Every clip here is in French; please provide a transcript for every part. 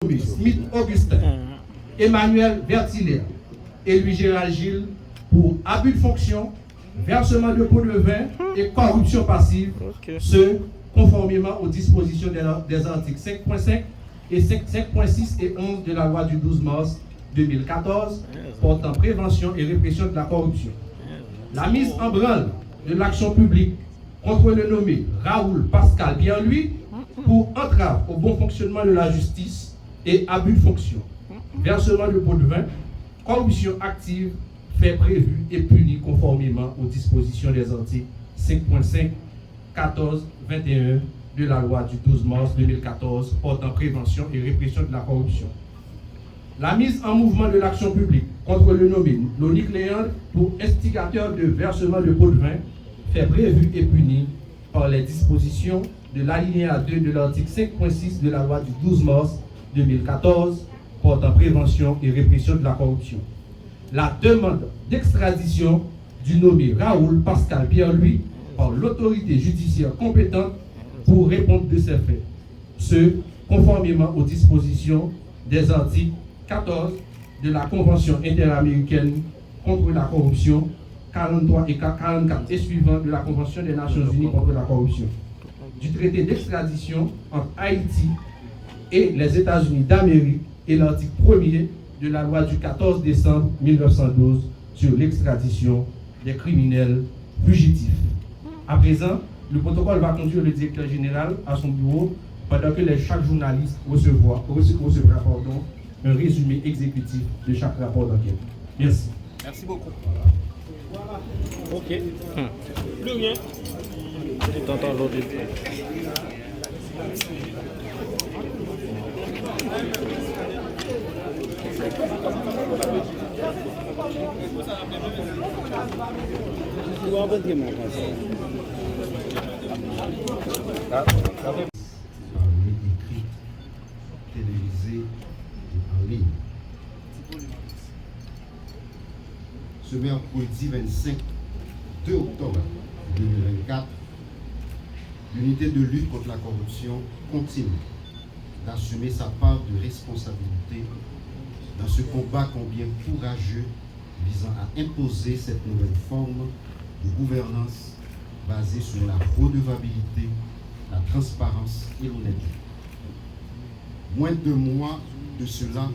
Smith Augustin, Emmanuel Vertillaire et Louis-Gérald Gilles pour abus de fonction, versement de pots de vin et corruption passive, ce conformément aux dispositions des articles 5.5 et 5.6 et 11 de la loi du 12 mars 2014 portant prévention et répression de la corruption. La mise en branle de l'action publique contre le nommé Raoul Pascal Pierre-Louis pour entrave au bon fonctionnement de la justice et abus de fonction, versement de pots de vin, corruption active, fait prévu et puni conformément aux dispositions des articles 5.5, 14, 21 de la loi du 12 mars 2014 portant prévention et répression de la corruption. La mise en mouvement de l'action publique contre le nommé Lonique Léandre pour instigateur de versement de pots de vin, fait prévu et puni par les dispositions de l'alinéa 2 de l'article 5.6 de la loi du 12 mars 2014 portant prévention et répression de la corruption. La demande d'extradition du nommé Raoul Pascal Pierre-Louis par l'autorité judiciaire compétente pour répondre de ces faits, ce conformément aux dispositions des articles 14 de la Convention interaméricaine contre la corruption, 43 et 44 et suivants de la Convention des Nations Unies contre la corruption, du traité d'extradition entre Haïti et les États-Unis d'Amérique et l'article 1er de la loi du 14 décembre 1912 sur l'extradition des criminels fugitifs. À présent, le protocole va conduire le directeur général à son bureau pendant que chaque journaliste recevra un résumé exécutif de chaque rapport d'enquête. Merci. Merci beaucoup. Ok. Plus rien. T'entends l'autre. Écrit, télévisé et en ligne. Ce mercredi 2 octobre 2024, l'unité de lutte contre la corruption continue d'assumer sa part de responsabilité dans ce combat combien courageux visant à imposer cette nouvelle forme de gouvernance basée sur la redevabilité, la transparence et l'honnêteté. Moins de 2 mois de cela,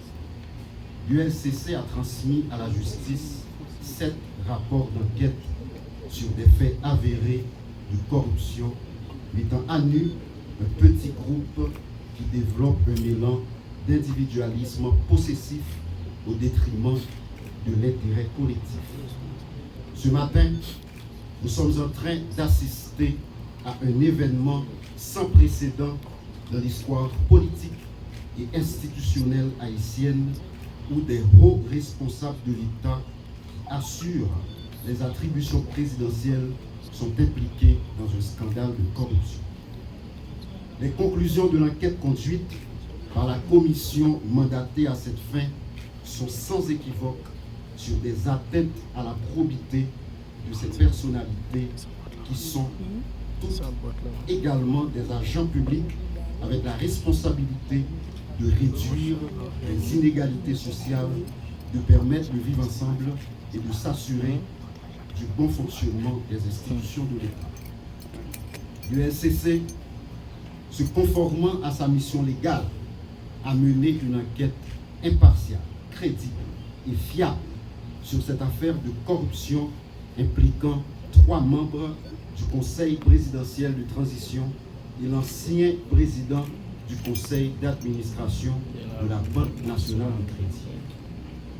l'ULCC a transmis à la justice 7 rapports d'enquête sur des faits avérés de corruption, mettant à nu un petit groupe qui développe un élan d'individualisme possessif au détriment de l'intérêt collectif. Ce matin, nous sommes en train d'assister à un événement sans précédent dans l'histoire politique et institutionnelle haïtienne où des hauts responsables de l'État qui assurent les attributions présidentielles sont impliqués dans un scandale de corruption. Les conclusions de l'enquête conduite par la commission mandatée à cette fin sont sans équivoque sur des atteintes à la probité de ces personnalités qui sont toutes également des agents publics avec la responsabilité de réduire les inégalités sociales, de permettre de vivre ensemble et de s'assurer du bon fonctionnement des institutions de l'État. L'ULCC, se conformant à sa mission légale, a mené une enquête impartiale, crédible et fiable sur cette affaire de corruption impliquant 3 membres du Conseil présidentiel de transition et l'ancien président du Conseil d'administration de la Banque nationale de crédit.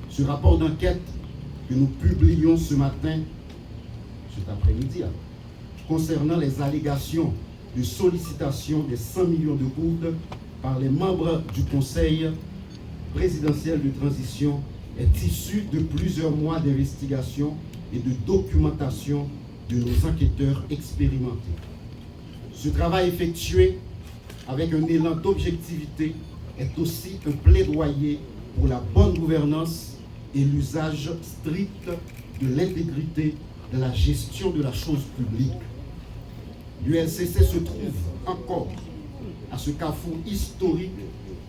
Ce rapport d'enquête que nous publions ce matin, cet après-midi, concernant les allégations de sollicitation des 100 millions de gourdes par les membres du Conseil présidentiel de transition est issu de plusieurs mois d'investigation et de documentation de nos enquêteurs expérimentés. Ce travail effectué avec un élan d'objectivité est aussi un plaidoyer pour la bonne gouvernance et l'usage strict de l'intégrité de la gestion de la chose publique. L'ULCC se trouve encore à ce carrefour historique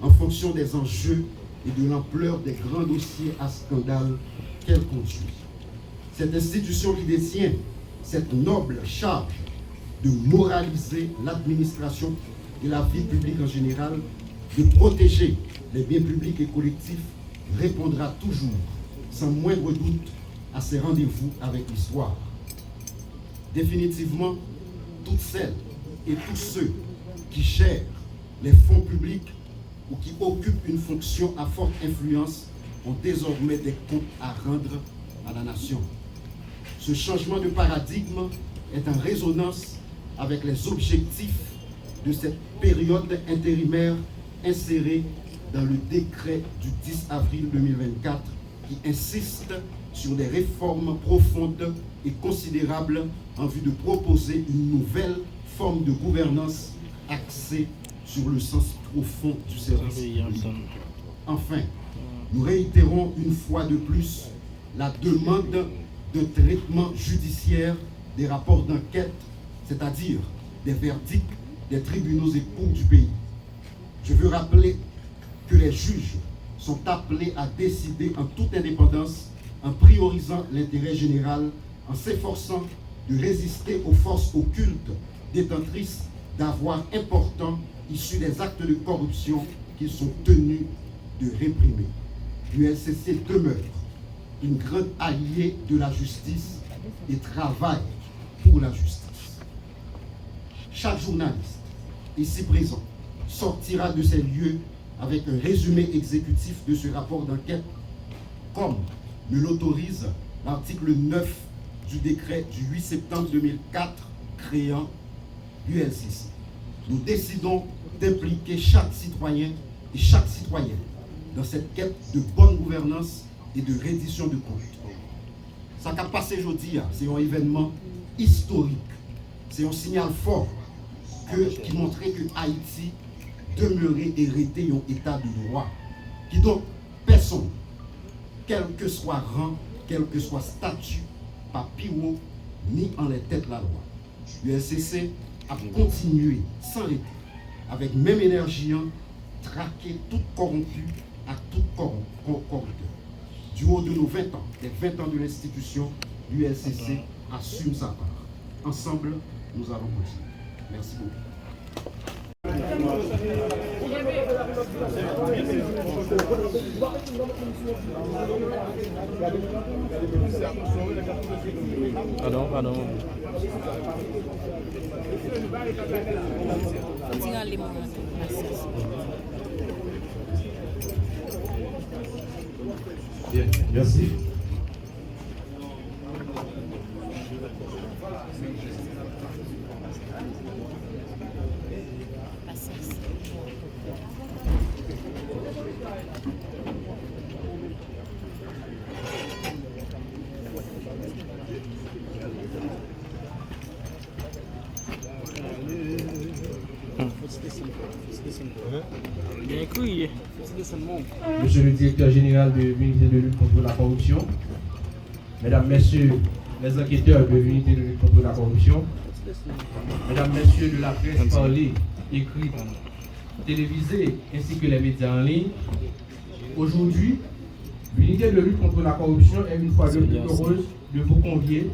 en fonction des enjeux et de l'ampleur des grands dossiers à scandale qu'elle conduit. Cette institution qui détient cette noble charge de moraliser l'administration et la vie publique en général, de protéger les biens publics et collectifs, répondra toujours, sans moindre doute, à ses rendez-vous avec l'histoire. Définitivement, toutes celles et tous ceux qui gèrent les fonds publics ou qui occupent une fonction à forte influence ont désormais des comptes à rendre à la nation. Ce changement de paradigme est en résonance avec les objectifs de cette période intérimaire insérée dans le décret du 10 avril 2024 qui insiste sur des réformes profondes et considérables en vue de proposer une nouvelle forme de gouvernance axée sur le sens profond du service public. Enfin, nous réitérons une fois de plus la demande d'un traitement judiciaire des rapports d'enquête, c'est-à-dire des verdicts des tribunaux et cours du pays. Je veux rappeler que les juges sont appelés à décider en toute indépendance, en priorisant l'intérêt général, en s'efforçant de résister aux forces occultes détentrices d'avoirs importants issus des actes de corruption qu'ils sont tenus de réprimer. L'ULCC demeure une grande alliée de la justice et travaille pour la justice. Chaque journaliste ici présent sortira de ces lieux avec un résumé exécutif de ce rapport d'enquête, comme me l'autorise l'article 9 du décret du 8 septembre 2004 créant l'ULCC. Nous décidons d'impliquer chaque citoyen et chaque citoyenne dans cette quête de bonne gouvernance et de reddition de comptes. Ça qu'a passé aujourd'hui, c'est un événement historique. C'est un signal fort qui montrait que Haïti demeurait et était un état de droit. Qui donc, personne, quel que soit rang, quel que soit statut, pas piro, ni en les têtes la loi. L'ULCC a continué sans arrêter, avec même énergie, traquer tout corrompu à tout corrupteur. Du haut de nos 20 ans, les 20 ans de l'institution, l'ULCC assume sa part. Ensemble, nous allons continuer. Merci beaucoup. Pardon. Bien, merci. Monsieur le directeur général de l'unité de lutte contre la corruption, mesdames, messieurs les enquêteurs de l'unité de lutte contre la corruption, mesdames, messieurs de la presse parlée, écrite, télévisée, ainsi que les médias en ligne, aujourd'hui, l'unité de lutte contre la corruption est une fois de plus heureuse de vous convier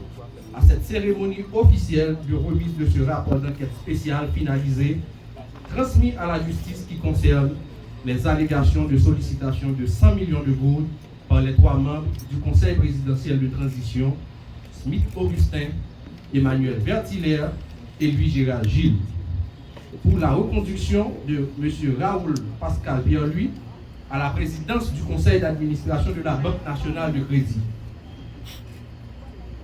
à cette cérémonie officielle de remise de ce rapport d'enquête spécial finalisé, transmis à la justice qui concerne les allégations de sollicitation de 100 millions de gourdes par les 3 membres du Conseil présidentiel de transition, Smith Augustin, Emmanuel Vertillaire et Louis-Gérald Gilles, pour la reconduction de M. Raoul Pascal Pierre-Louis à la présidence du Conseil d'administration de la Banque nationale de crédit.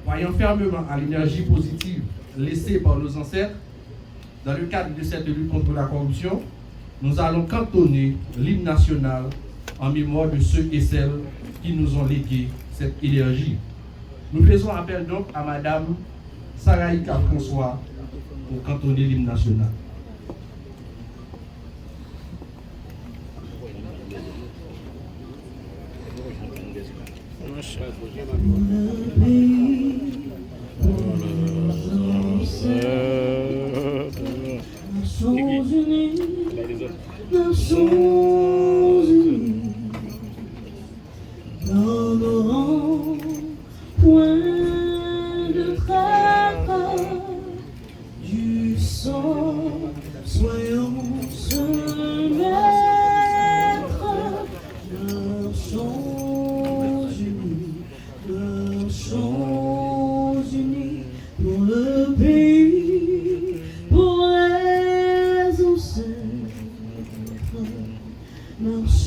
Croyant fermement à l'énergie positive laissée par nos ancêtres, dans le cadre de cette lutte contre la corruption, nous allons cantonner l'hymne national en mémoire de ceux et celles qui nous ont légué cette énergie. Nous faisons appel donc à Madame Saraïka François pour cantonner l'hymne national. Nations unies,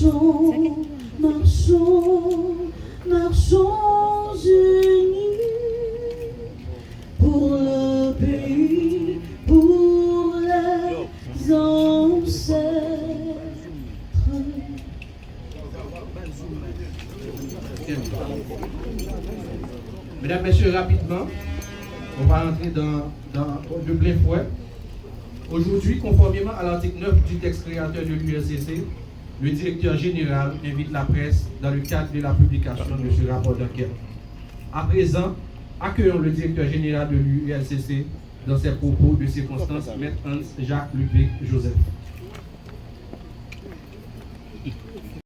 Marchons, marchons, marchons unis pour le pays, pour les ancêtres. Mesdames, Messieurs, rapidement, on va entrer dans le plein fouet. Aujourd'hui, conformément à l'article 9 du texte créateur de l'ULCC, le directeur général invite la presse dans le cadre de la publication de ce rapport d'enquête. À présent, accueillons le directeur général de l'ULCC dans ses propos de circonstance, Maître Hans Jacques Ludwig Joseph.